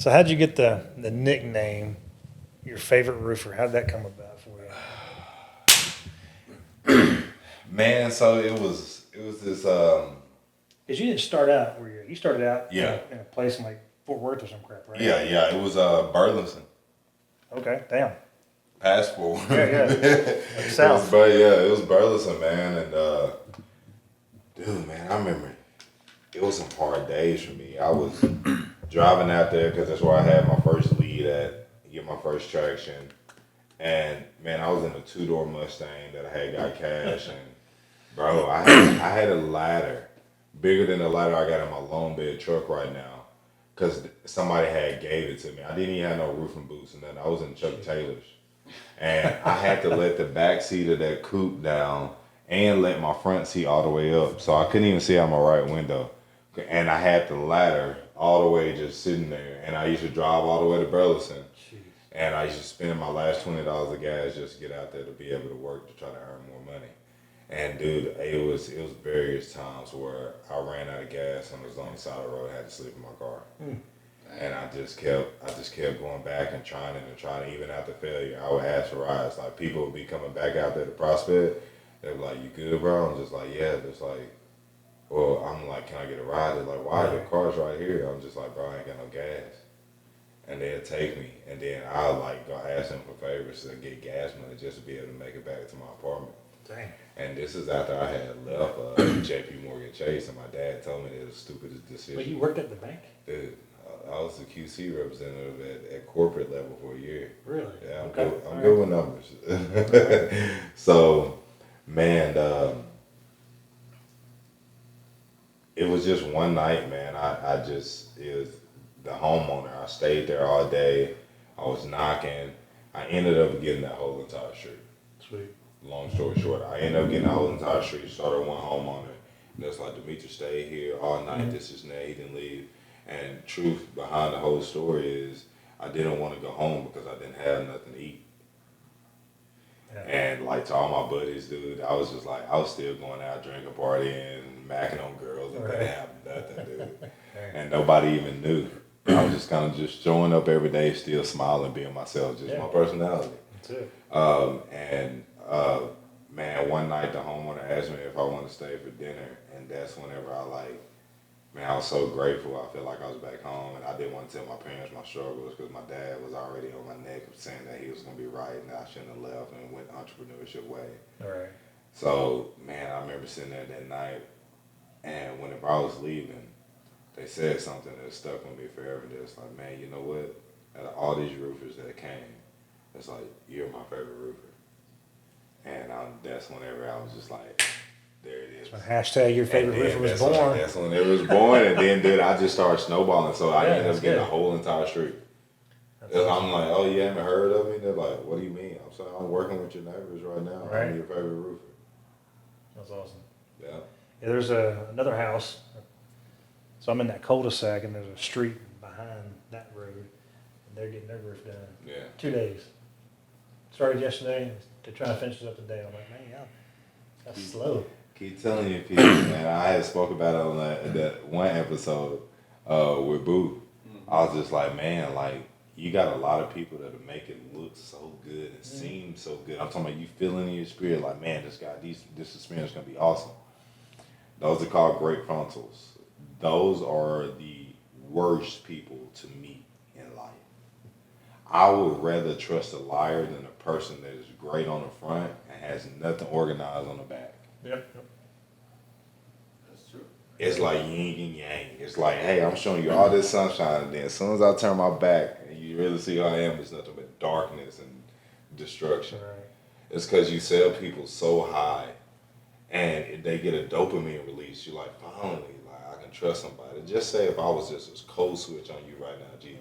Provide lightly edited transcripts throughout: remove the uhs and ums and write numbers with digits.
So how'd you get the nickname, your favorite roofer? How'd that come about for you? Man, so it was this Because you didn't start out where you started out Yeah. in a place in like Fort Worth or some crap, right? yeah, it was Burleson. Okay, damn. Passport. Yeah. Like It south. it was Burleson, man, and dude, man, I remember it was some hard days for me. I was driving out there because that's where I had my first lead at, get my first traction, and man, I was in a 2-door Mustang that I had got cash, and bro, I had a ladder bigger than the ladder I got in my long bed truck right now, because somebody had gave it to me. I didn't even have no roofing boots and nothing. I was in Chuck Taylor's. And I had to let the back seat of that coupe down and let my front seat all the way up. So I couldn't even see out my right window. And I had the ladder all the way just sitting there. And I used to drive all the way to Burleson. And I used to spend my last $20 of gas just to get out there to be able to work to try to earn more money. And dude, it was various times where I ran out of gas and was on the side of the road and had to sleep in my car. And I just kept going back and trying even after failure. I would ask for rides. Like, people would be coming back out there to Prospect. They were like, "You good, bro?" I'm just like, "Yeah." Just like, well, I'm like, "Can I get a ride?" They're like, "Why? The car's right here." I'm just like, "Bro, I ain't got no gas." And they'd take me, and then I'll like go ask them for favors to get gas money just to be able to make it back to my apartment. Dang. And this is after I had left J.P. Morgan Chase, and my dad told me it was the stupidest decision. But you worked at the bank? Dude, I was the QC representative at corporate level for a year. Really? Yeah, I'm Okay. good. I'm good with numbers. So, man, it was just one night, man. It was the homeowner. I stayed there all day. I was knocking. I ended up getting that whole entire street. Sweet. Long story short, I ended up getting the whole entire street. Started one homeowner. And that's like, Demetris stayed here all night. This is that. He didn't leave. And truth behind the whole story is I didn't want to go home because I didn't have nothing to eat. Yeah. And like, to all my buddies, dude, I was just like, I was still going out drinking, partying, macking on girls, and didn't have nothing, dude. And nobody even knew. I was just kind of just showing up every day, still smiling, being myself, just my personality. That's it. Man, one night the homeowner asked me if I wanted to stay for dinner, and that's whenever I was so grateful. I felt like I was back home, and I didn't want to tell my parents my struggles because my dad was already on my neck of saying that he was going to be right and I shouldn't have left and went entrepreneurship way. All right. So, man, I remember sitting there that night, and whenever I was leaving, they said something that stuck with me forever. It's like, man, you know what? Out of all these roofers that came, it's like, you're my favorite roofer. And that's whenever I was just like, there it is. Hashtag your favorite roofer was born. That's when it was born. And then, dude, I just started snowballing. So I ended up getting good. the whole entire street. I'm like, "Oh, you haven't heard of me?" They're like, "What do you mean?" I'm saying, "I'm working with your neighbors right now. Right. I'm your favorite roofer." That's awesome. Yeah. There's another house. So I'm in that cul-de-sac, and there's a street behind that road, and they're getting their roof done. Yeah. 2 days. Started yesterday. They're trying to finish it up today. I'm like, man, that's slow. Keep telling you, people, man. I had spoke about it on that one episode with Boo. I was just like, man, like, you got a lot of people that'll make it look so good and seem so good. I'm talking about you feeling in your spirit, like, man, this experience is gonna be awesome. Those are called great frontals. Those are the worst people to meet in life. I would rather trust a liar than a person that is great on the front and has nothing organized on the back. Yep. That's true. It's like yin and yang. It's like, hey, I'm showing you all this sunshine, and then as soon as I turn my back and you really see who I am, it's nothing but darkness and destruction. Right. It's because you sell people so high, and if they get a dopamine release, you're like, finally, like, I can trust somebody. Just say if I was just a cold switch on you right now, G,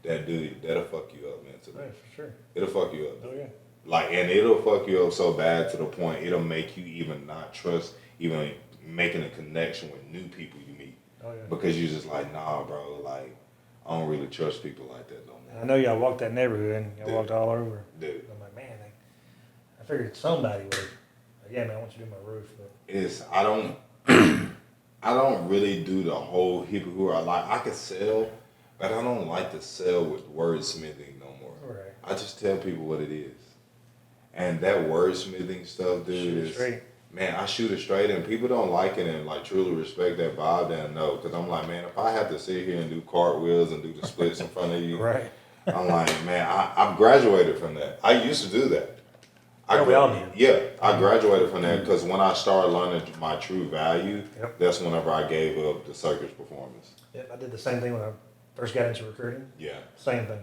that dude, that'll fuck you up mentally. Right, for sure. It'll fuck you up. Oh, yeah. Like, and it'll fuck you up so bad to the point it'll make you even not trust even making a connection with new people you meet. Oh, yeah. Because you're just like, nah, bro, like, I don't really trust people like that no more. I know y'all walked that neighborhood, and y'all walked all over. Dude. I'm like, man, I figured somebody would. Like, yeah, man, I want you to do my roof. But I don't really do the whole people who are like, I could sell, But I don't like to sell with wordsmithing no more. Right. I just tell people what it is. And that wordsmithing stuff, dude, is straight. Man, I shoot it straight, and people don't like it and like truly respect that vibe. Then no, because I'm like, man, if I have to sit here and do cartwheels and do the splits in front of you, Right. I'm like, man, I've graduated from that. I used to do that. We all did. Yeah, I graduated from that because when I started learning my true value, that's whenever I gave up the circus performance. Yep, I did the same thing when I first got into recruiting. Yeah. Same thing.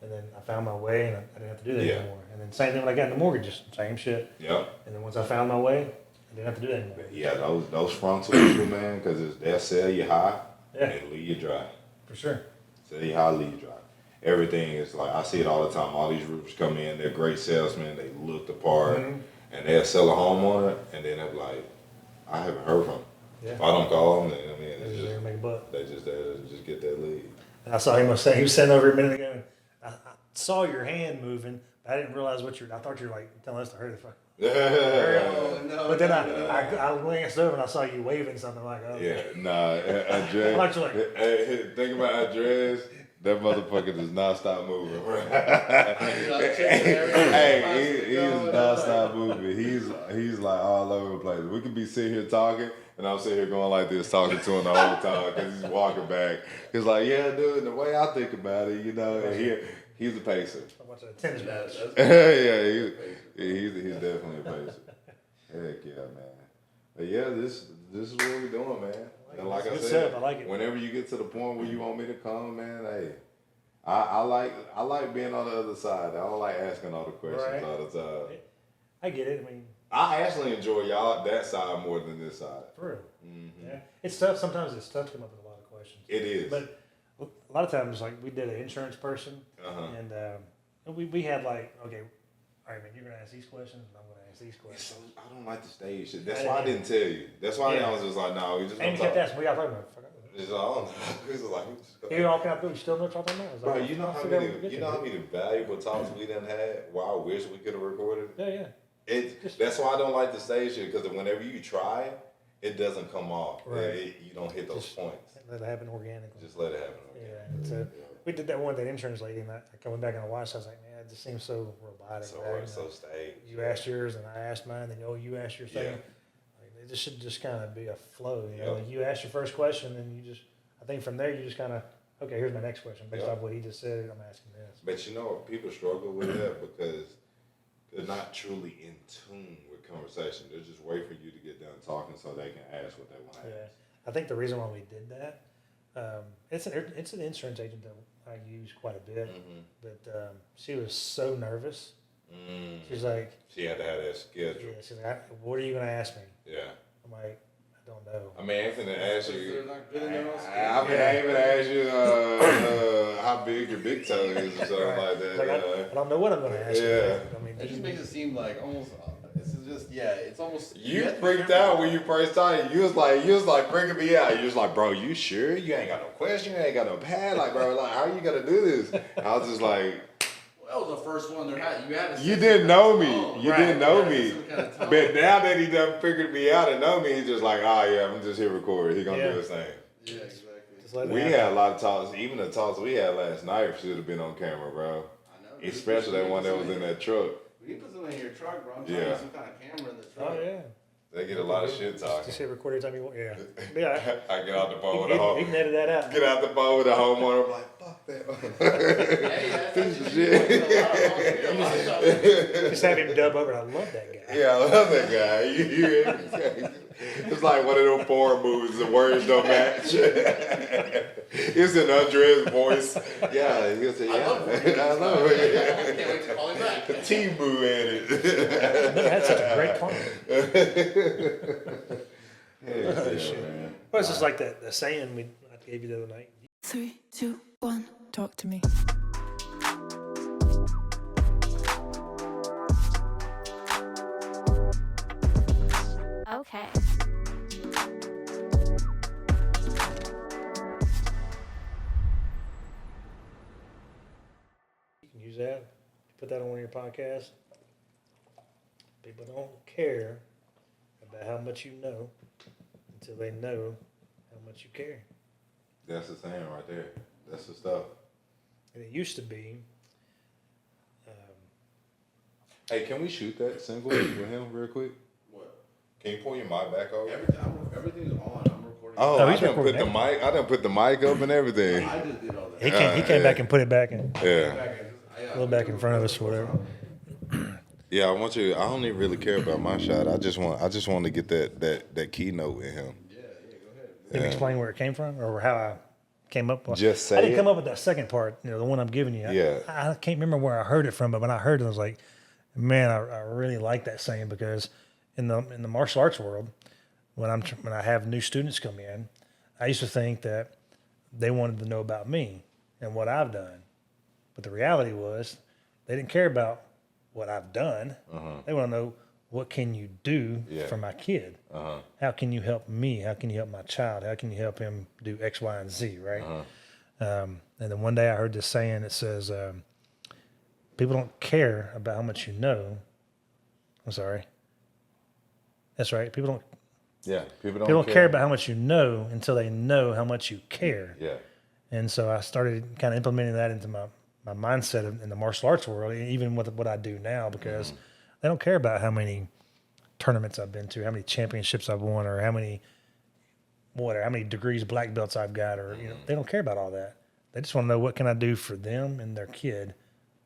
And then I found my way, and I didn't have to do that Yeah. anymore. And then same thing when I got into mortgages, same shit. Yep. And then once I found my way, I didn't have to do that anymore. Yeah, those frontal people, man, because they'll sell you high Yeah. and leave you dry. For sure. Sell you high, leave you dry. Everything is like, I see it all the time. All these roofers come in, they're great salesmen, they look the part, and they'll sell a homeowner, and then they're like, I haven't heard from them. Yeah. If I don't call them, then I mean, They're it's just there to make a buck. they just there to just get that lead. And I saw him say, he was sitting over a minute ago, and I saw your hand moving, but I didn't realize I thought you were like telling us to hurry the fuck. No, But then I glanced over and I saw you waving something like, oh. Yeah, nah, Andres. I thought you were like, Think about Andres. That motherfucker does not stop moving. Hey, he does not stop moving. He's like all over the place. We could be sitting here talking, and I'm sitting here going like this, talking to him the whole time because he's walking back. He's like, yeah, dude. The way I think about it, you know, and he's a pacer. I'm watching a tennis match. Yeah, he's definitely a pacer. Heck yeah, man. But yeah, this is what we're doing, man. And like I said, I like it. Whenever you get to the point where you want me to come, man, hey, I like being on the other side. I don't like asking all the questions all the time. I get it. I mean, I actually enjoy y'all that side more than this side. for real. Yeah, it's tough. Sometimes it's tough to come up with a lot of questions. It is. But a lot of times, like we did an insurance person, and we had like, okay, all right, man, you're gonna ask these questions, and I'm gonna ask these questions. So I don't like the stage shit. That's why I didn't tell you. That's why I was just like, no, we just And gonna he kept talk. asking, what y'all talking about? It's all, it's like, we just You all kind of you still know what y'all talking about? I was bro, like, you know I'll how figure out many when we get you know there. how many valuable talks we done had where I wish we could have recorded. Yeah. That's why I don't like the stage shit, because whenever you try, it doesn't come off. Right. You don't hit those points. Let it happen organically. Just let it happen. Yeah. And so we did that one with that insurance lady, and I coming back and I watched. I was like, man, it just seems so robotic. So right? so staged. You asked yours, and I asked mine, and you asked your thing. Yeah. Like, it just should just kind of be a flow. You know, Yeah. like you ask your first question, and you just. I think from there you just kind of okay. Here's my next question based off what he just said. I'm asking this. But you know, people struggle with that because they're not truly in tune with conversation. They're just waiting for you to get done talking so they can ask what they want to Yeah, ask. I think the reason why we did that, it's an insurance agent that I use quite a bit, but she was so nervous. She's like, She had to have that schedule. yeah, she's like, what are you gonna ask me? Yeah. I'm like, I don't know. I mean, I ain't finna ask you. They're not good enough. I ain't even ask you how big your big toe is or something like that. Like, I don't know what I'm gonna ask you. Yeah. I mean, It just makes it seem like almost. This is just it's almost. You freaked out when you first started. You was like freaking me out. You was like, bro, you sure? You ain't got no question. You ain't got no pad. Like, bro, like, how are you gonna do this? I was just like, That was the first one. You had. you didn't know me. You Right. didn't know me. Some kind of tone. But now that he done figured me out and know me, he's just like, oh yeah, I'm just here recording. He gonna do his thing. Yeah, exactly. just let it We happen. had a lot of talks. Even the talks we had last night should have been on camera, bro. I know. dude. Especially that one that was in that truck. We can put something in your truck, bro. I'm trying to Yeah. get some kind of camera in the truck. Oh yeah. They get a lot of shit talking. Just hit record every time you want. Yeah. Yeah. I get out the phone with He the home. can edit that out. Get out the phone with the homeowner. I'm like, fuck that. Hey, that's Piece of actually shit. a lot of Just have him dub over. I love that guy. Yeah, I love that guy. It's like one of them foreign movies. The words don't match. It's an Andres voice. Yeah, he'll say, yeah. I love I it. can't wait to call him back. The T-Boo at it. I never had such a great client. Man. Well, it's just like the saying I gave you the other night. 3, 2, 1. Talk to me. Okay. You can use that. Put that on one of your podcasts. People don't care about how much you know until they know how much you care. That's the saying right there. That's the stuff. And it used to be. Hey, can we shoot that single with him real quick? What? Can you pull your mic back over? Everything's on. I'm recording. Oh, Oh, I he's didn't put recording the mic. I didn't put the mic up and everything. I just did all that. He came back and put it back in, Yeah, a little back in front of us or whatever. yeah. I want you. I don't even really care about my shot. I just want to get that keynote in him. Yeah, go ahead. Can you explain where it came from or how I came up with Just say I didn't it. come up with that second part, the one I'm giving you. Yeah. I can't remember where I heard it from, but when I heard it, I was like, man, I really like that saying because in the martial arts world, when I have new students come in, I used to think that they wanted to know about me and what I've done. But the reality was they didn't care about what I've done. They want to know, what can you do for my kid? How can you help me? How can you help my child? How can you help him do X, Y, and Z, right? And then one day I heard this saying that says, people don't care about how much you know. I'm sorry. That's right. People don't care about how much you know until they know how much you care. Yeah. And so I started kind of implementing that into my mindset in the martial arts world, even with what I do now, because they don't care about how many tournaments I've been to, how many championships I've won, or how many degrees, black belts I've got, or they don't care about all that. They just want to know, what can I do for them and their kid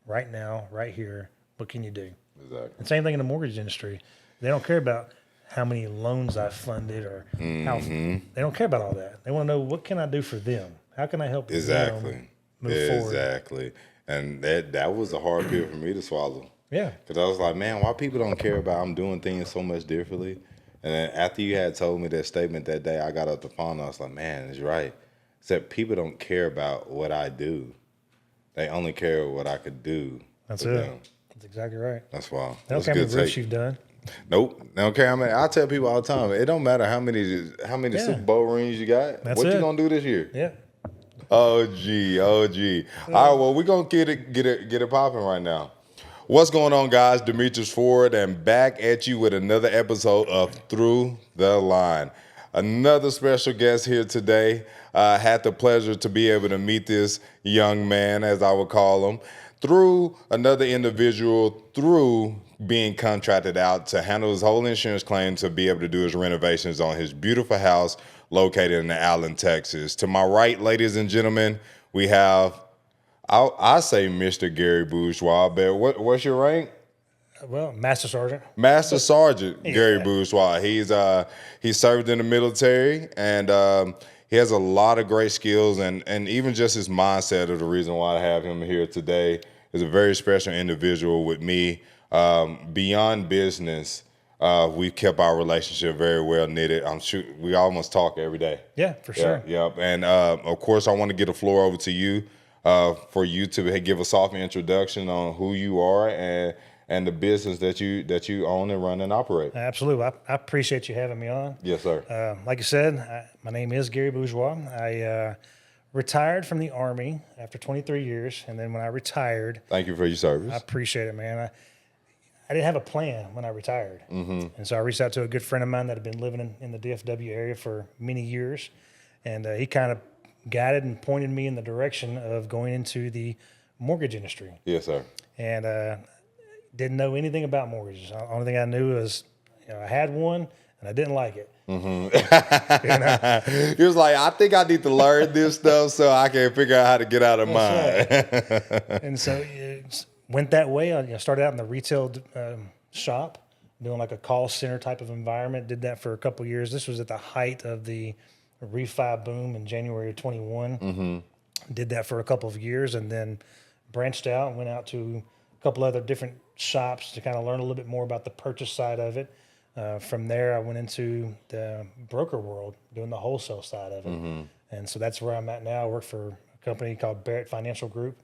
right now, right here? What can you do? Exactly. And same thing in the mortgage industry. They don't care about how many loans I've funded or how. They don't care about all that. They want to know, what can I do for them? How can I help them move forward? Exactly. And that was a hard pill for me to swallow. Yeah. Because I was like, man, why people don't care about I'm doing things so much differently? And then after you had told me that statement that day, I got off the phone and I was like, man, it's right. Except people don't care about what I do. They only care what I could do. That's for it. them. That's exactly right. That's why. They don't care how many roofs you've done. Nope. They don't care how many. I tell people all the time, it don't matter how many Super Bowl rings you got. That's what it. you gonna do this year? Yeah. OG. All right, well, we're going to get it popping right now. What's going on, guys? Demetris Ford, and back at you with another episode of Through the Line. Another special guest here today. I had the pleasure to be able to meet this young man, as I would call him, through another individual, through being contracted out to handle his whole insurance claim to be able to do his renovations on his beautiful house located in Allen, Texas. To my right, ladies and gentlemen, we have, I say Mr. Gary Bourgeois, but what's your rank? Well, Master Sergeant. Master Sergeant Gary Bourgeois. He served in the military, and he has a lot of great skills, and even just his mindset are the reason why I have him here today. He's a very special individual with me. Beyond business, we kept our relationship very well knitted. I'm sure we almost talk every day. Yeah, for sure. Yeah. And of course, I want to get the floor over to you for you to give a soft introduction on who you are and the business that you own and run and operate. Absolutely. I appreciate you having me on. Yes, sir. Like you said, my name is Gary Bourgeois. I retired from the Army after 23 years, and then when I retired, Thank you for your service. I appreciate it, man. I didn't have a plan when I retired. And so I reached out to a good friend of mine that had been living in the DFW area for many years. And he kind of guided and pointed me in the direction of going into the mortgage industry. Yes, sir. And didn't know anything about mortgages. The only thing I knew was, I had one and I didn't like it. He was like, I think I need to learn this stuff so I can figure out how to get out of mine. Right. And so it went that way. I started out in the retail shop, doing like a call center type of environment. Did that for a couple of years. This was at the height of the refi boom in January of 21. Did that for a couple of years, and then branched out and went out to a couple other different shops to kind of learn a little bit more about the purchase side of it. From there, I went into the broker world, doing the wholesale side of it. And so that's where I'm at now. I work for a company called Barrett Financial Group,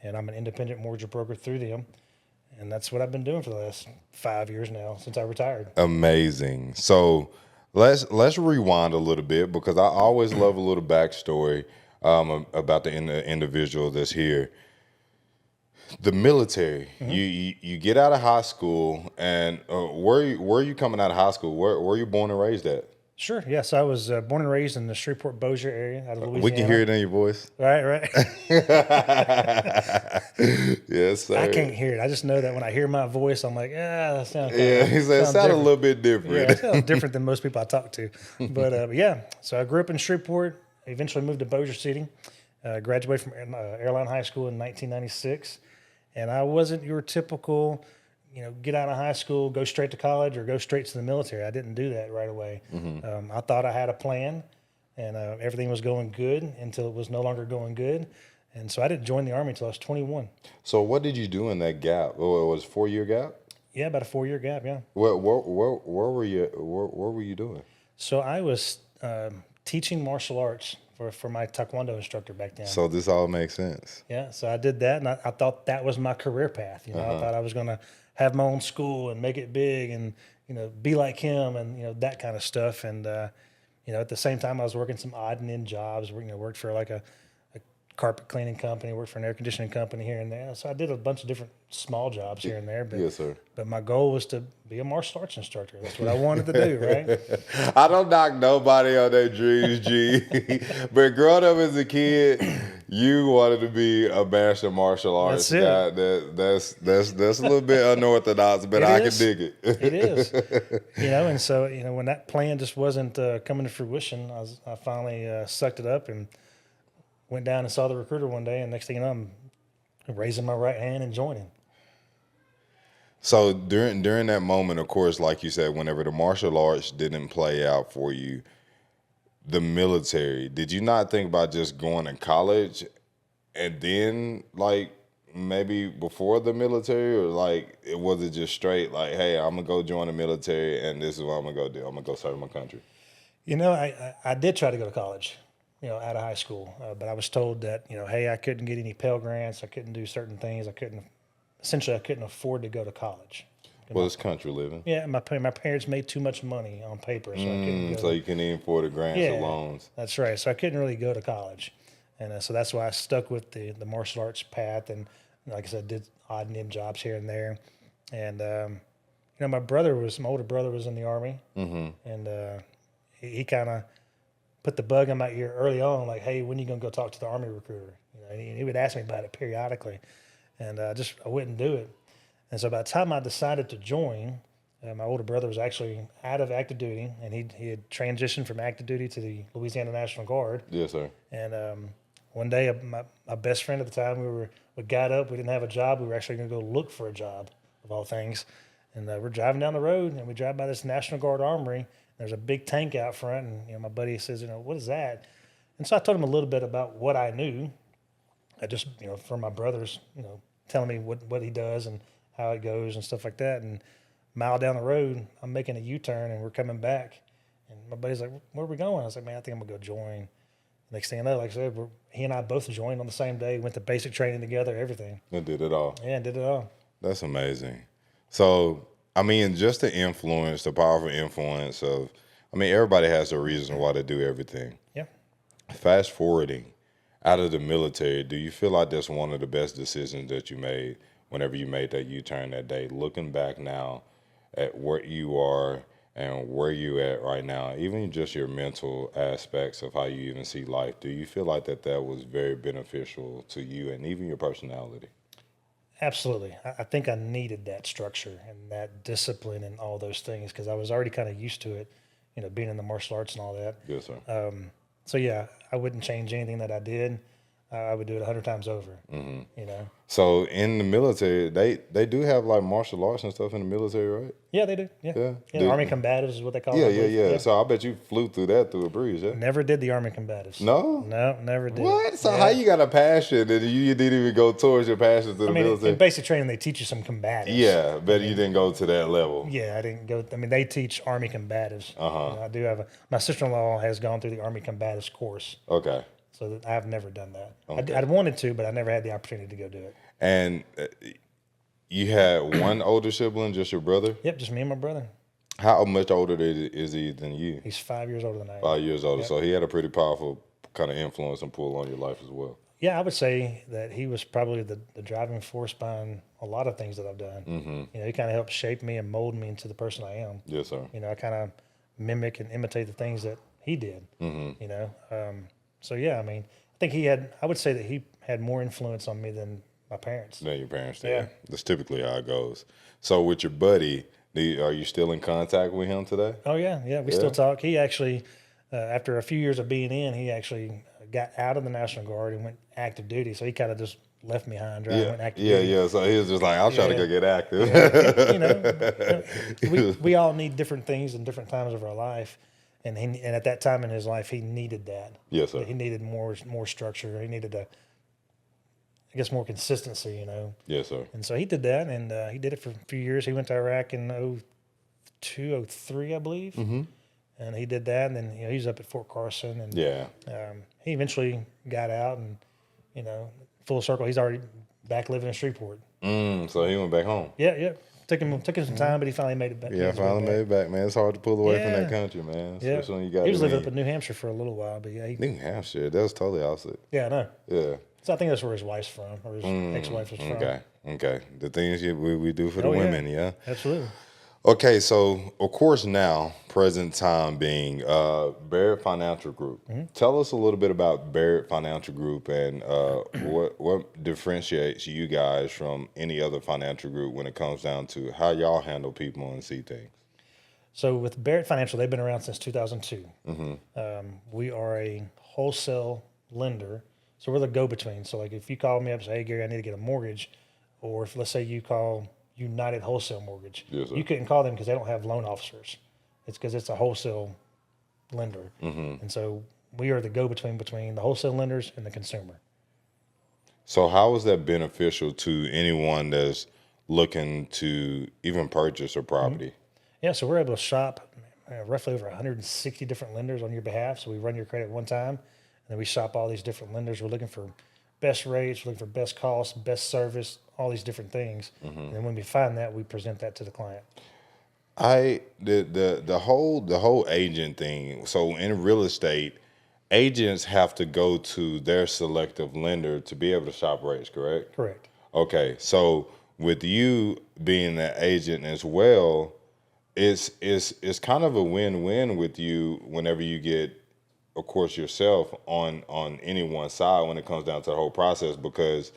and I'm an independent mortgage broker through them. And that's what I've been doing for the last 5 years now since I retired. Amazing. So let's rewind a little bit, because I always love a little backstory about the individual that's here. The military. You get out of high school, and where are you coming out of high school? Where were you born and raised at? Sure. Yes, I was born and raised in the Shreveport Bossier area out of Louisiana. We can hear it in your voice. Right. Yes, sir. I can't hear it. I just know that when I hear my voice, I'm like, that sounds Yeah, he said it sounded a little bit different. Yeah, it sounds different than most people I talk to. But yeah, so I grew up in Shreveport, eventually moved to Bossier City, graduated from Airline High School in 1996. And I wasn't your typical, get out of high school, go straight to college, or go straight to the military. I didn't do that right away. I thought I had a plan, and everything was going good until it was no longer going good. And so I didn't join the Army until I was 21. So what did you do in that gap? Oh, it was a 4-year gap? Yeah, about a 4-year gap, yeah. Where were you doing? So I was teaching martial arts for my Taekwondo instructor back then. So this all makes sense. Yeah, so I did that, and I thought that was my career path. I thought I was going to have my own school and make it big and, be like him and, that kind of stuff. And, at the same time, I was working some odd and end jobs. Worked for like a carpet cleaning company, worked for an air conditioning company here and there. So I did a bunch of different small jobs here and there. But, yes, sir. But my goal was to be a martial arts instructor. That's what I wanted to do, right? I don't knock nobody on their dreams, G. But growing up as a kid, you wanted to be a master martial arts guy. That's a little bit unorthodox, but I can dig it. It is. And so, when that plan just wasn't coming to fruition, I finally sucked it up and went down and saw the recruiter one day, and next thing you know, I'm raising my right hand and joining. So during that moment, of course, like you said, whenever the martial arts didn't play out for you, the military, did you not think about just going to college and then like maybe before the military, or like was it just straight like, hey, I'm gonna go join the military and this is what I'm gonna go do. I'm gonna go serve my country. I did try to go to college, out of high school, but I was told that, hey, I couldn't get any Pell Grants, I couldn't do certain things, I couldn't afford to go to college. Well, it's country living. Yeah, my parents made too much money on paper, so I couldn't go. So you couldn't even afford the grants or loans. That's right. So I couldn't really go to college, and so that's why I stuck with the martial arts path, and like I said, did odd and end jobs here and there, and my older brother was in the Army, and he kind of put the bug in my ear early on, like, hey, when are you gonna go talk to the Army recruiter? And he would ask me about it periodically, and I wouldn't do it. And so by the time I decided to join, my older brother was actually out of active duty, and he had transitioned from active duty to the Louisiana National Guard. Yes, sir. And one day, my best friend at the time, we got up, we didn't have a job, we were actually going to go look for a job, of all things. And we're driving down the road, and we drive by this National Guard armory. There's a big tank out front, and my buddy says, what is that? And so I told him a little bit about what I knew. I just, from my brothers, telling me what he does and how it goes and stuff like that. And a mile down the road, I'm making a U-turn, and we're coming back. And my buddy's like, where are we going? I was like, man, I think I'm going to go join. Next thing I know, like I said, he and I both joined on the same day, went to basic training together, everything. And did it all. Yeah, did it all. That's amazing. So, just the powerful influence of, everybody has a reason why they do everything. Yeah. Fast forwarding out of the military, do you feel like that's one of the best decisions that you made whenever you made that U-turn that day? Looking back now at where you are and where you at right now, even just your mental aspects of how you even see life, do you feel like that was very beneficial to you and even your personality? Absolutely. I think I needed that structure and that discipline and all those things because I was already kind of used to it, being in the martial arts and all that. Yes, sir. So, yeah, I wouldn't change anything that I did. I would do it 100 times over, So in the military, they do have like martial arts and stuff in the military, right? Yeah, they do. Yeah. Army combatives is what they call it. Yeah. So I bet you flew through a breeze, yeah? Never did the Army combatives. No? No, never did. What? So how you got a passion and you didn't even go towards your passion to the military? In basic training, they teach you some combatives. Yeah, but you didn't go to that level. Yeah, I didn't go. They teach Army combatives. I do have my sister-in-law has gone through the Army combatives course. Okay. So I've never done that. Okay. I'd wanted to, but I never had the opportunity to go do it. And you had one older sibling, just your brother? Yep, just me and my brother. How much older is he than you? He's 5 years older than I am. 5 years older. Yep. So he had a pretty powerful kind of influence and pull on your life as well. Yeah, I would say that he was probably the driving force behind a lot of things that I've done. Mm-hmm. He kind of helped shape me and mold me into the person I am. Yes, sir. I kind of mimic and imitate the things that he did. Mm-hmm. You know, so yeah, I mean, I think I would say that he had more influence on me than my parents. Than your parents did. Yeah. That's typically how it goes. So with your buddy, are you still in contact with him today? Oh yeah, we still talk. He actually, after a few years of being in, he actually got out of the National Guard and went active duty. So he kind of just left me high and dry and went active duty. Yeah. So he was just like, I'll try to go get active. You know, we all need different things in different times of our life. And at that time in his life, he needed that. Yes, sir. He needed more structure. He needed more consistency, you know. Yes, sir. And so he did that, and he did it for a few years. He went to Iraq in 2002, 03, I believe. Mm-hmm. And he did that, and then he was up at Fort Carson. And he eventually got out, and full circle. He's already back living in Shreveport. So he went back home. Yeah. Took him some time, but he finally made it back. Yeah, finally made it back, man. It's hard to pull away from that country, man. Yeah. Especially when you got he was living up in New Hampshire for a little while, but yeah. New Hampshire, that was totally opposite. Yeah, I know. Yeah. So I think that's where his wife's from, or his ex-wife is from. Okay. The things we do for the women, yeah. Absolutely. Okay, so of course now, present time being Barrett Financial Group. Mm-hmm. Tell us a little bit about Barrett Financial Group and what differentiates you guys from any other financial group when it comes down to how y'all handle people and see things. So with Barrett Financial, they've been around since 2002. Mm-hmm. We are a wholesale lender, so we're the go-between. So like if you call me up and say, hey, Gary, I need to get a mortgage, or if let's say you call United Wholesale Mortgage. Yes, sir. You couldn't call them because they don't have loan officers. It's because it's a wholesale lender. Mm-hmm. And so we are the go-between between the wholesale lenders and the consumer. So how is that beneficial to anyone that's looking to even purchase a property? Yeah, so we're able to shop roughly over 160 different lenders on your behalf. So we run your credit one time, and then we shop all these different lenders. We're looking for best rates, we're looking for best cost, best service, all these different things. Mm-hmm. And then when we find that, we present that to the client. The whole agent thing. So in real estate, agents have to go to their selective lender to be able to shop rates, correct? Correct. Okay, so with you being an agent as well, it's kind of a win-win with you whenever you get, of course, yourself on any one side when it comes down to the whole process, because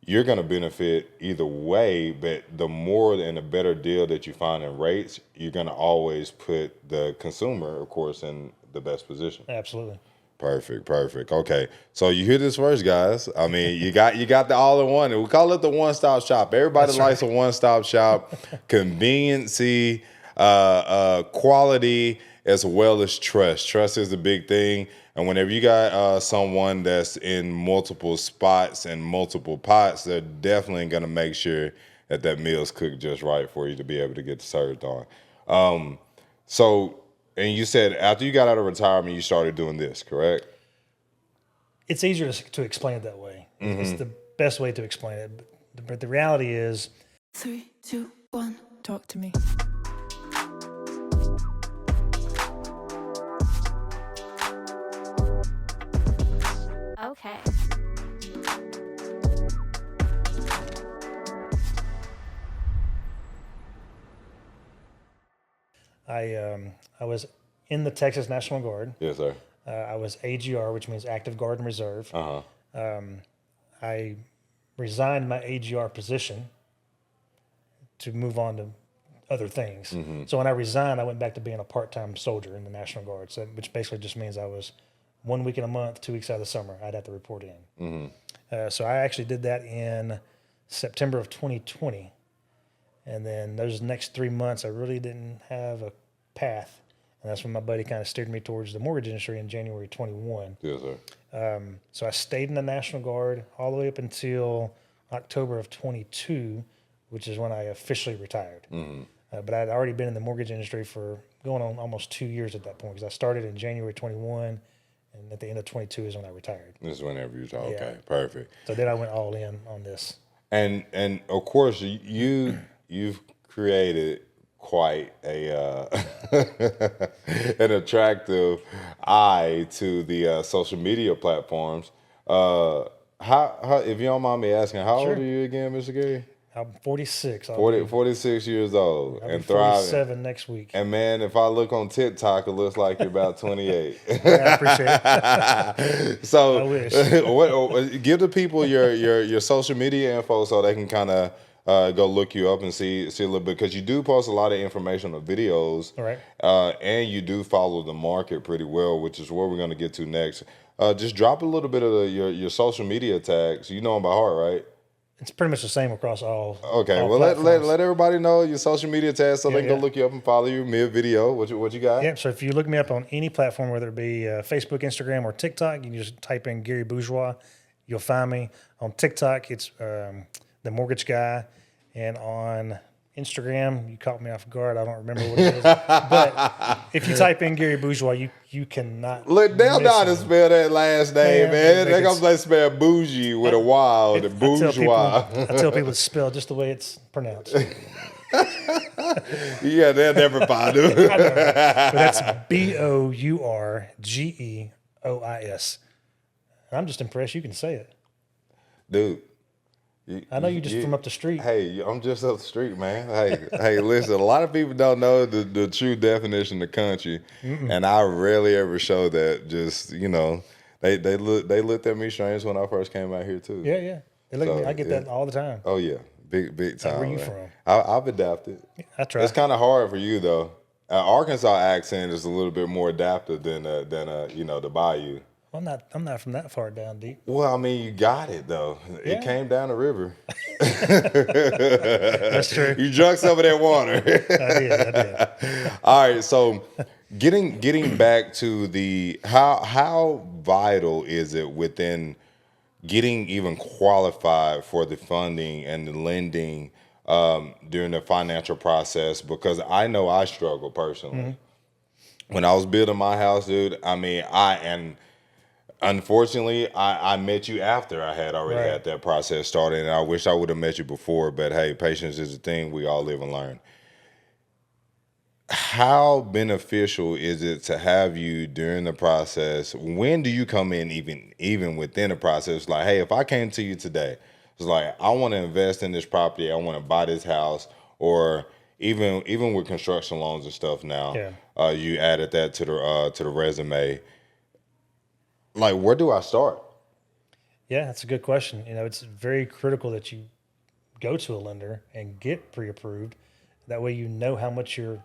you're going to benefit either way, but the more and the better deal that you find in rates, you're going to always put the consumer, of course, in the best position. Absolutely. Perfect. Okay, so you hear this first, guys. I mean, you got the all-in-one. We call it the one-stop shop. Everybody likes a one-stop shop. Conveniency, quality, as well as trust. Trust is the big thing. And whenever you got someone that's in multiple spots and multiple pots, they're definitely going to make sure that meal's cooked just right for you to be able to get served on. And you said after you got out of retirement, you started doing this, correct? It's easier to explain it that way. Mm-hmm. It's the best way to explain it. But the reality is... 3, 2, 1, talk to me. Okay. I was in the Texas National Guard. Yes, sir. I was AGR, which means Active Guard and Reserve. Uh-huh. I resigned my AGR position to move on to other things. Mm-hmm. So when I resigned, I went back to being a part-time soldier in the National Guard, which basically just means I was 1 week in a month, 2 weeks out of the summer, I'd have to report in. Mm-hmm. So I actually did that in September of 2020. And then those next 3 months, I really didn't have a path. And that's when my buddy kind of steered me towards the mortgage industry in January 21. Yes, sir. So I stayed in the National Guard all the way up until October of 22, which is when I officially retired. Mm-hmm. But I'd already been in the mortgage industry for going on almost 2 years at that point, because I started in January 21, and at the end of 22 is when I retired. This is whenever you talk. Yeah. Okay, perfect. So then I went all in on this. And of course, you've created quite a an attractive eye to the social media platforms. How if you don't mind me asking, how old are you again, Mr. Gary? I'm 46. 46 years old I'll and be thriving. 47 next week. And man, if I look on TikTok, it looks like you're about 28. Yeah, I appreciate it. So, I wish. give the people your social media info so they can kind of go look you up and see a little bit, because you do post a lot of informational videos, All right. and you do follow the market pretty well, which is what we're going to get to next. Just drop a little bit of your social media tags. You know them by heart, right? It's pretty much the same across all. Okay, all well platforms. let everybody know your social media tags so they can go yeah. look you up and follow you mid video. What you got? Yeah, so if you look me up on any platform, whether it be Facebook, Instagram, or TikTok, you can just type in Gary Bourgeois. You'll find me. On TikTok, it's The Mortgage Guy. And on Instagram, you caught me off guard. I don't remember what it is. But if you type in Gary Bourgeois, you cannot. Look, they'll know how to miss him. spell that last name, man. They're it's- gonna spell bougie with a Y, the bourgeois. I tell people it's spelled just the way it's pronounced. Yeah, they'll never find it. But that's Bourgeois. And I'm just impressed you can say it. Dude. I know you just from up the street. Hey, I'm just up the street, man. Hey, listen. A lot of people don't know the true definition of country, and I rarely ever show that. Just they looked at me strange when I first came out here too. Yeah. They look at me. I get that all the time. Oh yeah, big time. where you man. from? I've adapted. I try. It's kind of hard for you though. Arkansas accent is a little bit more adaptive than the Bayou. I'm not from that far down deep. Well, I mean, you got it though. Yeah. It came down the river. That's true. You drunk some of that water. I did. All right, so getting back to the how vital is it within getting even qualified for the funding and the lending during the financial process? Because I know I struggle personally. When I was building my house, dude, I mean, unfortunately, I met you after I had already Right. had that process started, and I wish I would have met you before, but hey, patience is a thing. We all live and learn. How beneficial is it to have you during the process? When do you come in even within the process? Like, hey, if I came to you today, it's like, I want to invest in this property, I want to buy this house, or even with construction loans and stuff now, you added that to the resume. Like, where do I start? Yeah, that's a good question. It's very critical that you go to a lender and get pre-approved. That way, you know how much you're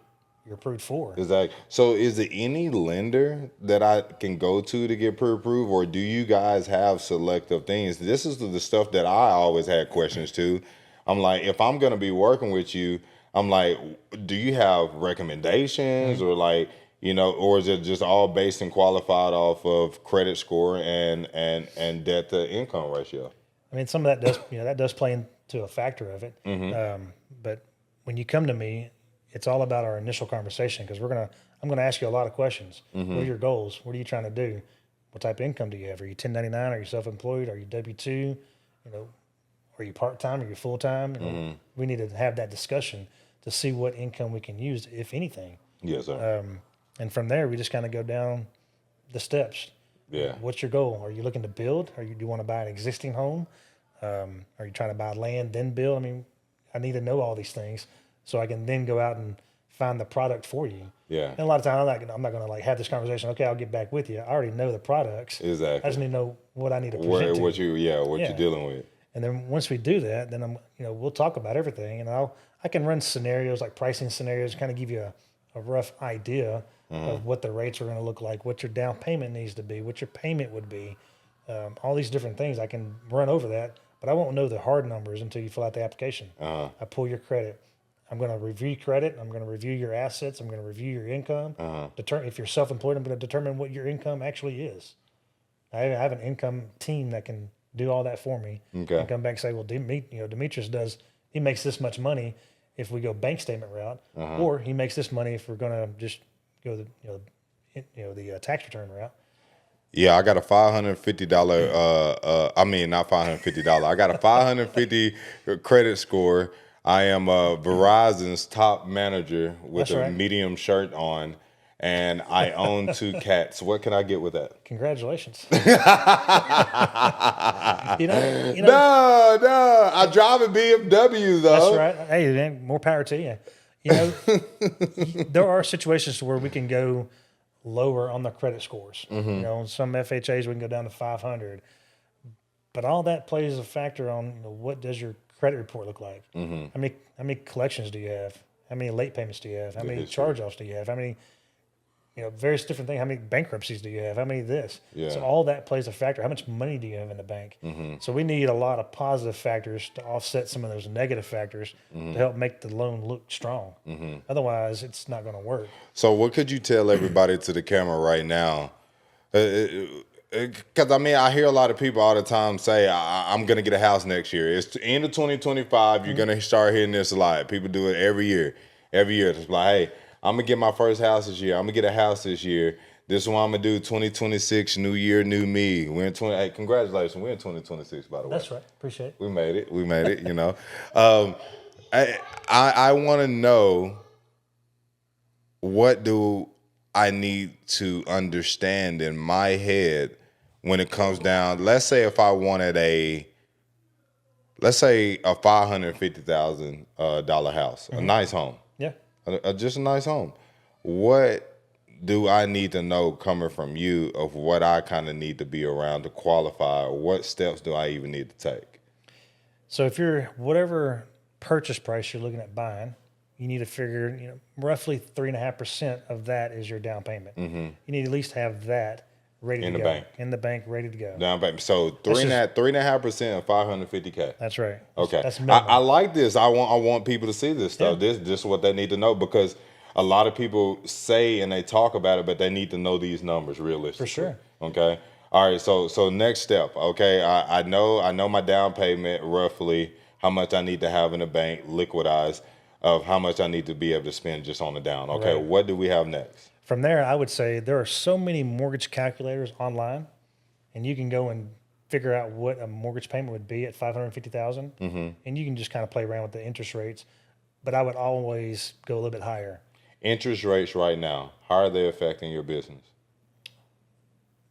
approved for. Exactly. So is there any lender that I can go to get pre-approved, or do you guys have selective things? This is the stuff that I always had questions to. I'm like, if I'm going to be working with you, I'm like, do you have recommendations or like, or is it just all based and qualified off of credit score and debt to income ratio? I mean, some of that does, that does play into a factor of it. But when you come to me, it's all about our initial conversation, because I'm gonna ask you a lot of questions. What are your goals? What are you trying to do? What type of income do you have? Are you 1099? Are you self-employed? Are you W-2? Are you part-time? Are you full-time? We need to have that discussion to see what income we can use, if anything. Yes, sir. And from there, we just kind of go down the steps. Yeah. What's your goal? Are you looking to build? Do you want to buy an existing home? Are you trying to buy land, then build? I mean, I need to know all these things so I can then go out and find the product for you. Yeah. And a lot of times I'm not going to like have this conversation. Okay, I'll get back with you. I already know the products. Exactly. I just need to know what I need to present to What you. you're dealing with. And then once we do that, then we'll talk about everything, and I can run scenarios, like pricing scenarios, kind of give you a rough idea of what the rates are going to look like, what your down payment needs to be, what your payment would be, all these different things. I can run over that, but I won't know the hard numbers until you fill out the application. I pull your credit. I'm going to review credit. I'm going to review your assets. I'm going to review your income. If you're self-employed, I'm going to determine what your income actually is. I have an income team that can do all that for me. Okay. And come back and say, well, Demetris he makes this much money if we go bank statement route, or he makes this money if we're going to just go the tax return route. Yeah, I got a $550. I mean, not $550. I got a 550 credit score. I am Verizon's top manager with That's right. medium shirt on, and I own 2 cats. What can I get with that? Congratulations. No, I drive a BMW though. That's right. Hey, man, more power to you. You know, there are situations where we can go lower on the credit scores. You know, some FHAs we can go down to 500, but all that plays a factor on, you know, what does your credit report look like? How many collections do you have? How many late payments do you have? How many charge-offs do you have? How many, you know, various different things. How many bankruptcies do you have? How many this? Yeah. So all that plays a factor. How much money do you have in the bank? So we need a lot of positive factors to offset some of those negative factors to help make the loan look strong. Otherwise, it's not going to work. So what could you tell everybody to the camera right now? Because, I mean, I hear a lot of people all the time say, I'm going to get a house next year. It's the end of 2025. You're going to start hearing this a lot. People do it every year. Every year. It's like, hey, I'm going to get my first house this year. I'm going to get a house this year. This is what I'm going to do, 2026, new year, new me. We're in hey, congratulations. We're in 2026, by the way. That's right. Appreciate it. We made it, you know. I want to know, what do I need to understand in my head when it comes down, let's say if I wanted a $550,000 house, a nice home. Yeah. Just a nice home. What do I need to know coming from you of what I kind of need to be around to qualify? Or what steps do I even need to take? So if you're whatever purchase price you're looking at buying, you need to figure, you know, roughly 3.5% of that is your down payment. You need to at least have that ready to go. In the bank, ready to go. Down payment. So 3.5% of $550K. That's right. Okay. That's I like this. I want people to see this stuff. This is what they need to know, because a lot of people say and they talk about it, but they need to know these numbers realistically. For sure. Okay. All right. So next step. Okay. I know my down payment roughly, how much I need to have in the bank liquidized, of how much I need to be able to spend just on the down. Okay. Right. What do we have next? From there, I would say there are so many mortgage calculators online, and you can go and figure out what a mortgage payment would be at $550,000, and you can just kind of play around with the interest rates. But I would always go a little bit higher. Interest rates right now, how are they affecting your business?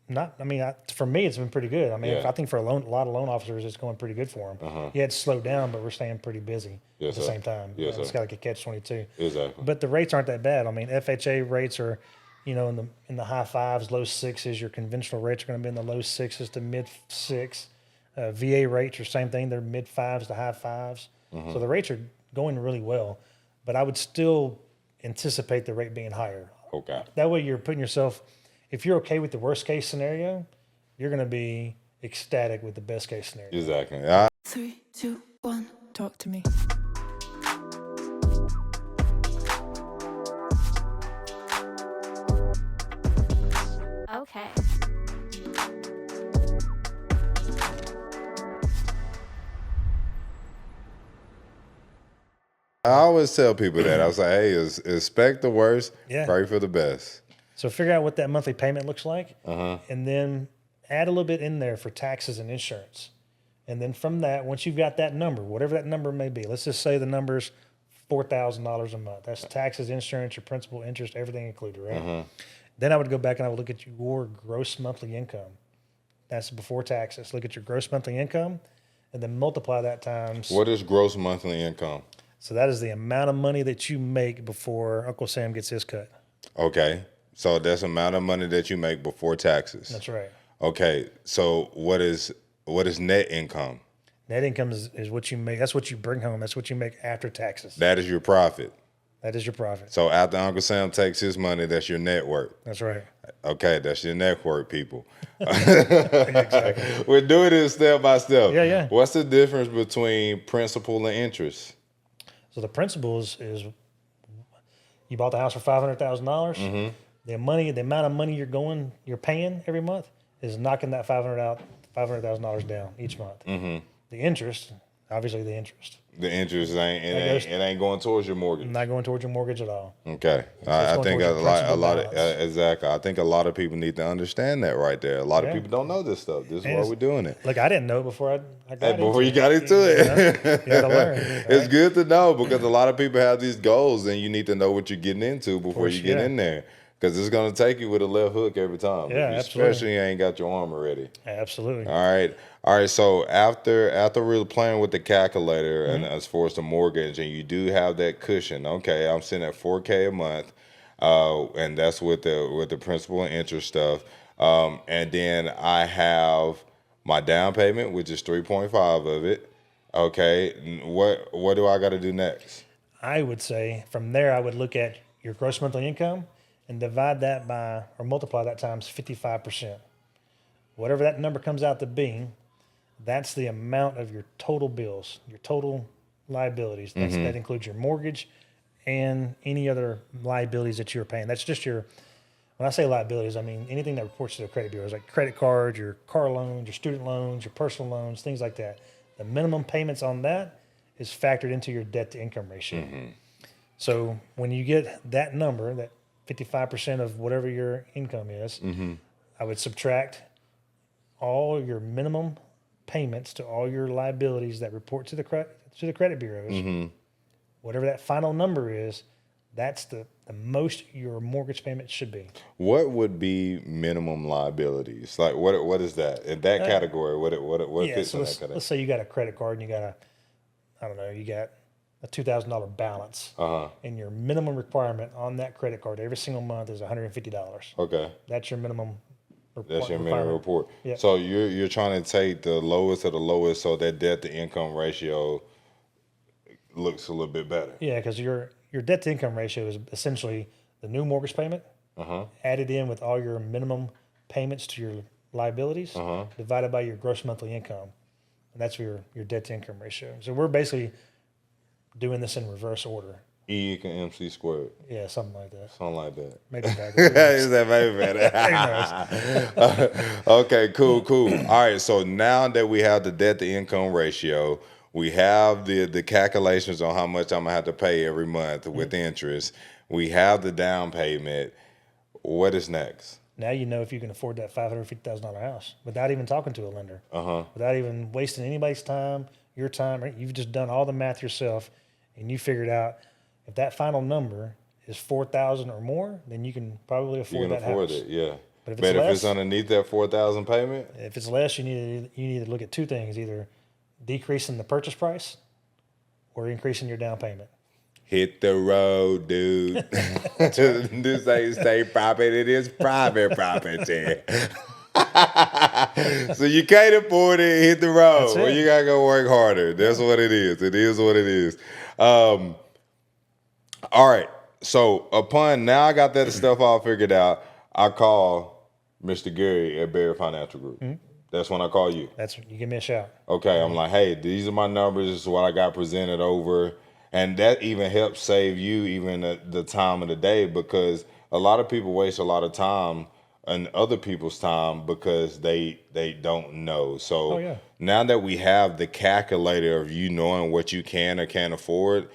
For me, it's been pretty good. I mean, Yeah. I think for a lot of loan officers, it's going pretty good for them. Yeah, it's slowed down, but we're staying pretty busy at the same time. Yes, It's sir. got like a catch-22. Exactly. But the rates aren't that bad. I mean, FHA rates are, you know, in the high 5s, low 6s. Your conventional rates are going to be in the low 6s to mid 6. VA rates are same thing. They're mid 5s to high 5s. So the rates are going really well. But I would still anticipate the rate being higher. Okay. That way you're putting yourself, if you're okay with the worst case scenario, you're going to be ecstatic with the best case scenario. Exactly. 3, 2, 1, talk to me. Okay. I always tell people that. I was like, hey, expect the worst, Yeah. pray for the best. So figure out what that monthly payment looks like, and then add a little bit in there for taxes and insurance. And then from that, once you've got that number, whatever that number may be, let's just say the number's $4,000 a month. That's taxes, insurance, your principal, interest, everything included, right? Then I would go back and I would look at your gross monthly income. That's before taxes. Look at your gross monthly income, and then multiply that times. What is gross monthly income? So that is the amount of money that you make before Uncle Sam gets his cut. Okay. So that's the amount of money that you make before taxes. That's right. Okay. So what is net income? Net income is what you make. That's what you bring home. That's what you make after taxes. That is your profit. That is your profit. So after Uncle Sam takes his money, that's your net worth. That's right. Okay, that's your net worth, people. Exactly. We're doing this step by step. Yeah. What's the difference between principal and interest? So the principal is you bought the house for $500,000. The amount of money you're paying every month is knocking that $500,000 down each month. The interest, obviously, the interest. The interest ain't going towards your mortgage. Not going towards your mortgage at all. Okay, So I it's think going a towards your lot principal of balance. exactly. I think a lot of people need to understand that right there. A lot of people don't know this stuff. This is And why it's- we're doing it. Like I didn't know before I got Hey, into before you it. got into it, You got to learn. it's good to know, because a lot of people have these goals, and you need to know what you're getting into before you get yeah. in there. Because it's going to take you with a left hook every time. Yeah, absolutely. Especially you ain't got your arm ready. Absolutely. All right. So after really playing with the calculator and as far as the mortgage, and you do have that cushion. Okay, I'm sitting at $4K a month, and that's with the principal and interest stuff. And then I have my down payment, which is 3.5 of it. Okay, what do I got to do next? I would say from there, I would look at your gross monthly income and divide that by, or multiply that times 55%. Whatever that number comes out to be, that's the amount of your total bills, your total liabilities. That includes your mortgage and any other liabilities that you're paying. That's just your, when I say liabilities, I mean anything that reports to the credit bureaus, like credit cards, your car loans, your student loans, your personal loans, things like that. The minimum payments on that is factored into your debt to income ratio. So when you get that number, that 55% of whatever your income is, I would subtract all your minimum payments to all your liabilities that report to the credit bureaus. Whatever that final number is, that's the most your mortgage payment should be. What would be minimum liabilities? Like what is that in that category? What fits so in that let's category? say you got a credit card and you got you got a $2,000 balance, and your minimum requirement on that credit card every single month is $150. Okay. That's your minimum. That's your minimum report. Yep. So you're trying to take the lowest of the lowest, so that debt to income ratio looks a little bit better. Yeah, because your debt to income ratio is essentially the new mortgage payment added in with all your minimum payments to your liabilities divided by your gross monthly income, and that's your debt to income ratio. So we're basically doing this in reverse order. E equal MC squared. Yeah, something like that. Something like that. Maybe backwards. Is that maybe better? Okay, cool. All right, so now that we have the debt to income ratio, we have the calculations on how much I'm gonna have to pay every month with interest. We have the down payment. What is next? Now you know if you can afford that $550,000 house without even talking to a lender, without even wasting anybody's time, your time. Right? You've just done all the math yourself, and you figured out if that final number is $4,000 or more, then you can probably afford that house. You can afford it, yeah. But if But it's if less, it's underneath that $4,000 payment, if it's less, you need to look at two things: either decreasing the purchase price or increasing your down payment. hit the road, dude. This ain't state property, it is private property. So you can't afford it, hit the road. Well, you gotta go work harder. That's what it is. It is what it is. All right. So now I got that stuff all figured out, I call Mr. Gary at Barrett Financial Group. That's when I call you. You give me a shout. Okay, I'm like, hey, these are my numbers. This is what I got presented over. And that even helps save you even the time of the day, because a lot of people waste a lot of time and other people's time because they don't know. So now that we have the calculator of you knowing what you can or can't afford,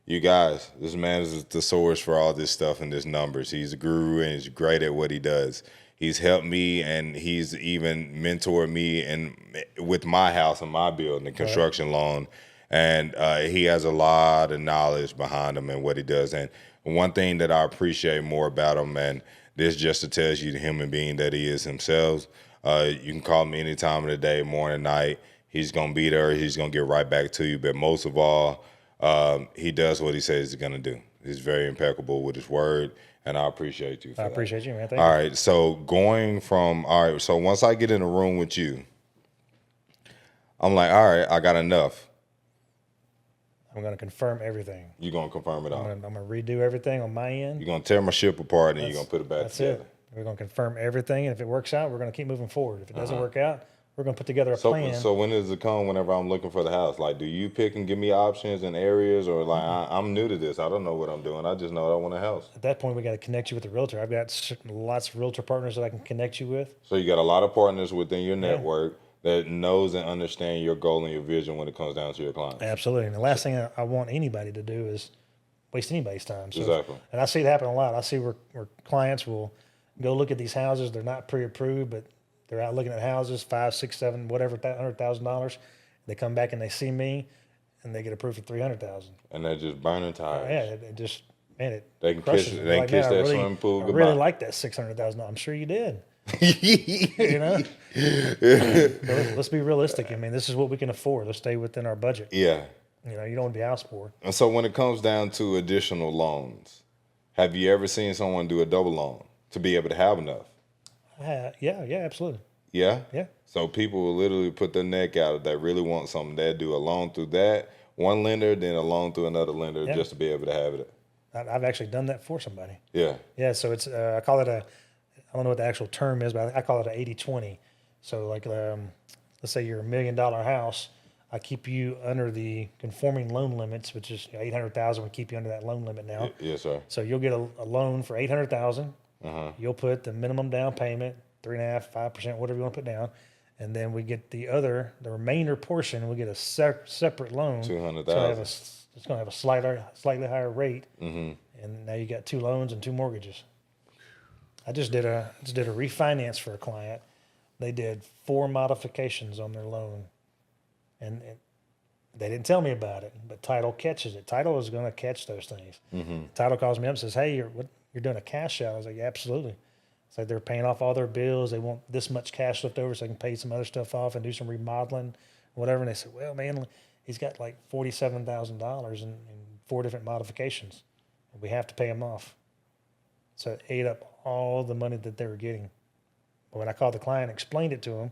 you guys, this man is the source for all this stuff and this numbers. He's a guru and he's great at what he does. He's helped me, and he's even mentored me with my house and my building, the construction loan. And he has a lot of knowledge behind him and what he does. And one thing that I appreciate more about him, and this just to tell you the human being that he is himself, you can call him any time of the day, morning, night. He's going to be there. He's going to get right back to you. But most of all, he does what he says he's going to do. He's very impeccable with his word. And I appreciate you for that. I appreciate you, man. Thank you. All right, so so once I get in the room with you, I'm like, all right, I got enough. I'm going to confirm everything. You're going to confirm it all. I'm going to redo everything on my end. You're going to tear my ship apart, and you're going to put it back together. That's it. We're going to confirm everything, and if it works out, we're going to keep moving forward. If it doesn't work out, we're going to put together a plan. So when does it come whenever I'm looking for the house? Like, do you pick and give me options and areas, or like, I'm new to this. I don't know what I'm doing. I just know I want a house. At that point, we got to connect you with a realtor. I've got lots of realtor partners that I can connect you with. So you got a lot of partners within your network that knows and understand your goal and your vision when it comes down to your clients. Absolutely. And the last thing I want anybody to do is waste anybody's time. So, exactly. And I see it happen a lot. I see where clients will go look at these houses. They're not pre-approved, but they're out looking at houses, $5, $6, $7, whatever, $100,000. They come back and they see me, and they get approved for $300,000. And they're just burning tires. Yeah, it man, They can kiss. They can kiss that swimming pool I goodbye. really like that $600,000. I'm sure you did. You know, but let's be realistic. I mean, this is what we can afford. Let's stay within our budget. Yeah. You know, you don't want to be house poor. And so when it comes down to additional loans, have you ever seen someone do a double loan to be able to have enough? Yeah, absolutely. Yeah? Yeah. So people will literally put their neck out if they really want something. They'll do a loan through that one lender, then a loan through another lender just to be able to have it. I've actually done that for somebody. Yeah. Yeah, so it's I call it I don't know what the actual term is, but I call it an 80-20. So like let's say you're $1 million house, I keep you under the conforming loan limits, which is $800,000. We keep you under that loan limit now. Yes, sir. So you'll get a loan for $800,000. You'll put the minimum down payment, 3.5%, 5%, whatever you want to put down, and then we get the remainder portion. We get a separate loan. $200,000. It's going to have a slightly higher rate, and now you got 2 loans and 2 mortgages. I just did a refinance for a client. They did 4 modifications on their loan, and they didn't tell me about it. But title catches it. Title is going to catch those things. Title calls me up and says, "Hey, you're doing a cash out." I was like, "Yeah, absolutely." It's like they're paying off all their bills. They want this much cash left over so they can pay some other stuff off and do some remodeling, whatever. And they said, "Well, man, he's got like $47,000 in 4 different modifications, and we have to pay him off." So it ate up all the money that they were getting. But when I called the client and explained it to them,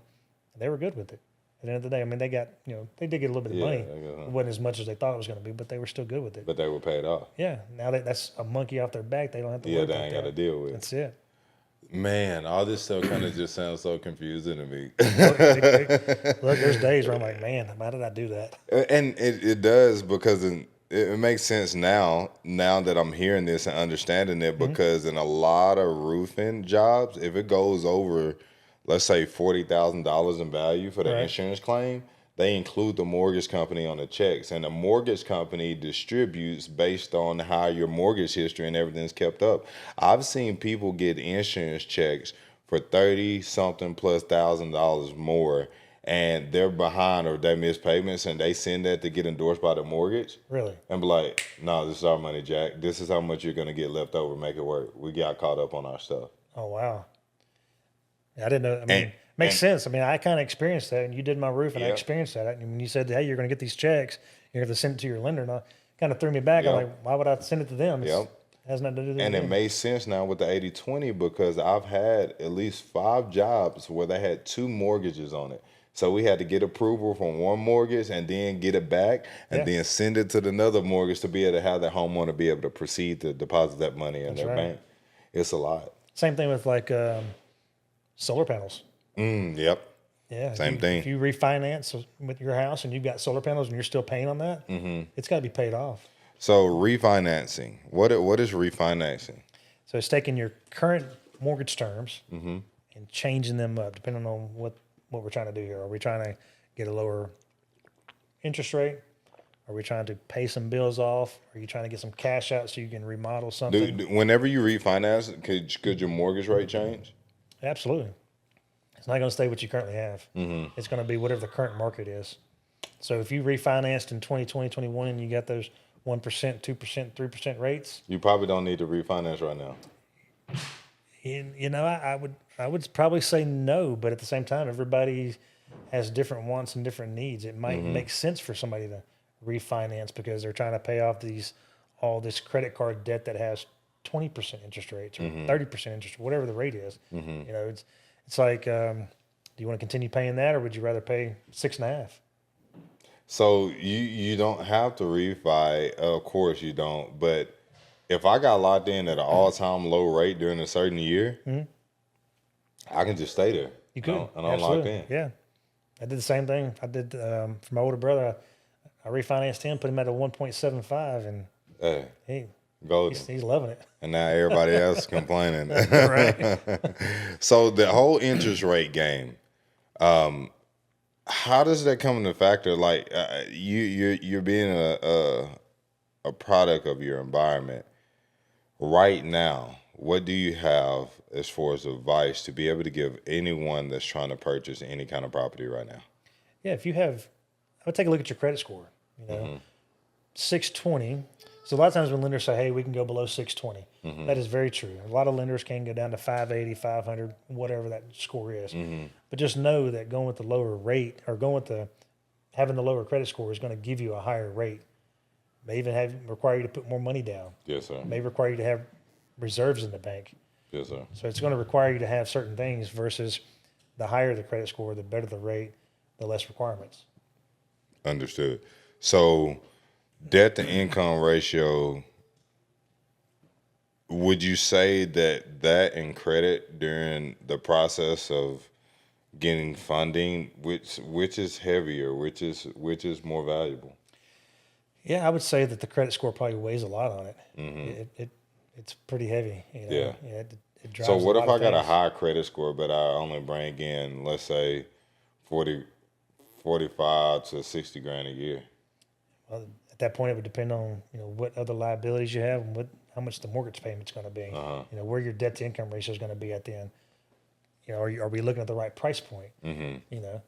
they were good with it. At the end of the day, I mean, they did get a little bit of money. It wasn't as much as they thought it was going to be, but they were still good with it. But they were paid off. Yeah. Now that's a monkey off their back. They don't have to worry about that. They ain't got to deal with it. That's it. Man, all this stuff kind of just sounds so confusing to me. Look, there's days where I'm like, man, why did I do that? And it does, because it makes sense now that I'm hearing this and understanding it, because in a lot of roofing jobs, if it goes over, let's say $40,000 in value for the insurance claim, they include the mortgage company on the checks, and the mortgage company distributes based on how your mortgage history and everything's kept up. I've seen people get insurance checks for 30 something plus $1,000 more, and they're behind or they miss payments, and they send that to get endorsed by the mortgage. Really? And be like, "No, this is our money, Jack. This is how much you're gonna get left over. Make it work. We got caught up on our stuff." Oh, wow. I didn't know. I mean, makes sense. I mean, I kind of experienced that, and you did my roof, and I experienced that. And when you said, "Hey, you're going to get these checks, you're going to send it to your lender," and I kind of threw me back. I'm like, why would I send it to them? It has nothing to do with it. And it made sense now with the 80-20, because I've had at least 5 jobs where they had 2 mortgages on it. So we had to get approval from one mortgage and then get it back and then send it to another mortgage to be able to have that homeowner be able to proceed to deposit that money in their bank. It's a lot. Same thing with like solar panels. Yep. Yeah. Same thing. If you refinance with your house and you've got solar panels and you're still paying on that, it's got to be paid off. So refinancing, what is refinancing? So it's taking your current mortgage terms and changing them up depending on what we're trying to do here. Are we trying to get a lower interest rate? Are we trying to pay some bills off? Are you trying to get some cash out so you can remodel something? Whenever you refinance, could your mortgage rate change? Absolutely. It's not going to stay what you currently have. It's going to be whatever the current market is. So if you refinanced in 2020, 21, and you got those 1%, 2%, 3% rates, You probably don't need to refinance right now. I would probably say no, but at the same time, everybody has different wants and different needs. It might make sense for somebody to refinance because they're trying to pay off all this credit card debt that has 20% interest rates or 30% interest, whatever the rate is. It's like, do you want to continue paying that, or would you rather pay 6.5? So you don't have to refi. Of course you don't. But if I got locked in at an all-time low rate during a certain year, I can just stay there. You could. And I'm locked in. Yeah. I did the same thing. I did for my older brother. I refinanced him, put him at a 1.75, and he's loving it. And now everybody else is complaining. Right. So the whole interest rate game, how does that come into factor? Like you're being a product of your environment right now. What do you have as far as advice to be able to give anyone that's trying to purchase any kind of property right now? Yeah, I would take a look at your credit score. 620. So a lot of times when lenders say, hey, we can go below 620, that is very true. A lot of lenders can go down to 580, 500, whatever that score is. But just know that going with the lower rate or having the lower credit score is going to give you a higher rate. May even require you to put more money down. Yes, sir. May require you to have reserves in the bank. Yes, sir. So it's going to require you to have certain things versus the higher the credit score, the better the rate, the less requirements. Understood. So debt to income ratio, would you say that and credit during the process of getting funding, which is heavier, which is more valuable? Yeah, I would say that the credit score probably weighs a lot on it. It's pretty heavy. You know? Yeah. It drives So what a if lot I of got a things. high credit score, but I only bring in, let's say, 45 to 60 grand a year? Well, at that point, it would depend on what other liabilities you have and how much the mortgage payment's going to be. Where your debt to income ratio is going to be at the end. Are we looking at the right price point? A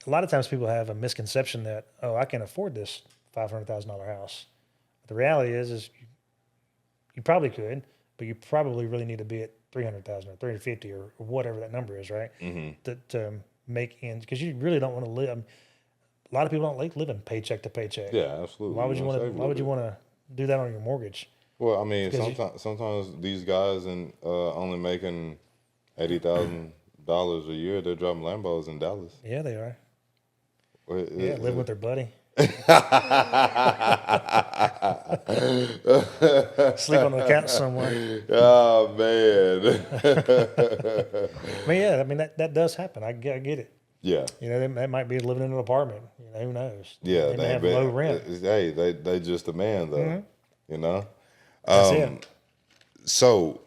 lot of times people have a misconception that I can afford this $500,000 house. But the reality is you probably could, but you probably really need to be at 300,000 or 350 or whatever that number is, right? To make ends, because you really don't want to live. A lot of people don't like living paycheck to paycheck. Yeah, absolutely. Why would you want to? Why would you want to do that on your mortgage? Well, I mean, sometimes these guys only making $80,000 a year, they're driving Lambos in Dallas. Yeah, they are. Well, Living with their buddy. Sleep on the couch somewhere. Oh man. I mean that does happen. I get it. Yeah. That might be living in an apartment. Who knows? Yeah, they may have low rent. Hey, they just a man though. That's it. So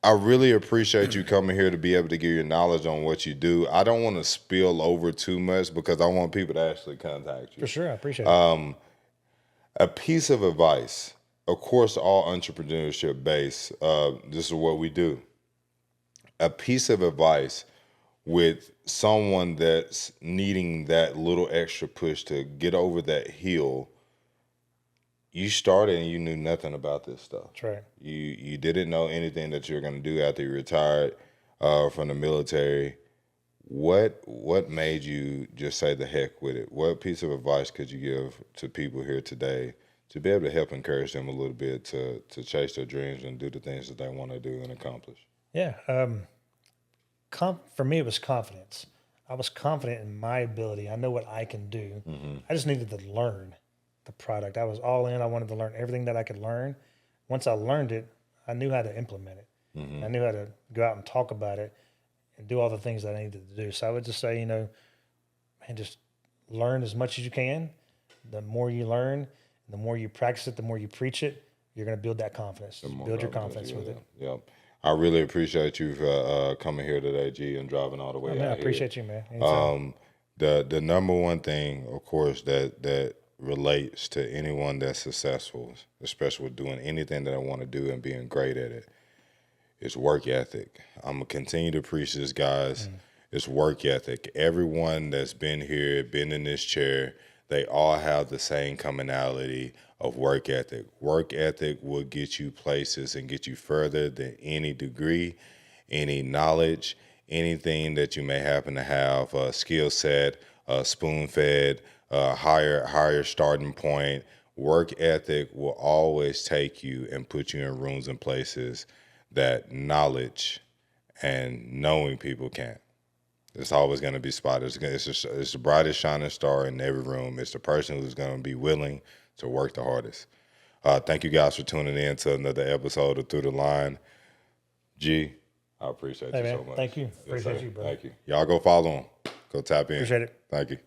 I really appreciate you coming here to be able to give your knowledge on what you do. I don't want to spill over too much because I want people to actually contact you. For sure, I appreciate it. A piece of advice, of course, all entrepreneurship based. This is what we do. A piece of advice with someone that's needing that little extra push to get over that hill. You started and you knew nothing about this stuff. That's right. You didn't know anything that you were going to do after you retired from the military. What made you just say the heck with it? What piece of advice could you give to people here today to be able to help encourage them a little bit to chase their dreams and do the things that they want to do and accomplish? Yeah. For me, it was confidence. I was confident in my ability. I know what I can do. I just needed to learn the product. I was all in. I wanted to learn everything that I could learn. Once I learned it, I knew how to implement it. I knew how to go out and talk about it and do all the things that I needed to do. So I would just say, just learn as much as you can. The more you learn, the more you practice it, the more you preach it, you're going to build that confidence. Build your confidence with it. Yep. I really appreciate you for coming here today, G, and driving all the way out here. I appreciate you, man. Anytime. The number one thing, of course, that relates to anyone that's successful, especially with doing anything that I want to do and being great at it, is work ethic. I'm going to continue to preach this, guys. It's work ethic. Everyone that's been here, been in this chair, they all have the same commonality of work ethic. Work ethic will get you places and get you further than any degree, any knowledge, anything that you may happen to have, a skill set, spoon-fed, higher starting point. Work ethic will always take you and put you in rooms and places that knowledge and knowing people can't. It's always going to be spotted. It's the brightest shining star in every room. It's the person who's going to be willing to work the hardest. Thank you guys for tuning in to another episode of Through the Line. G, I appreciate you so much. Thank you. Yes, Appreciate sir. you, bro. Thank you. Y'all go follow him. Go tap in. Appreciate it. Thank you.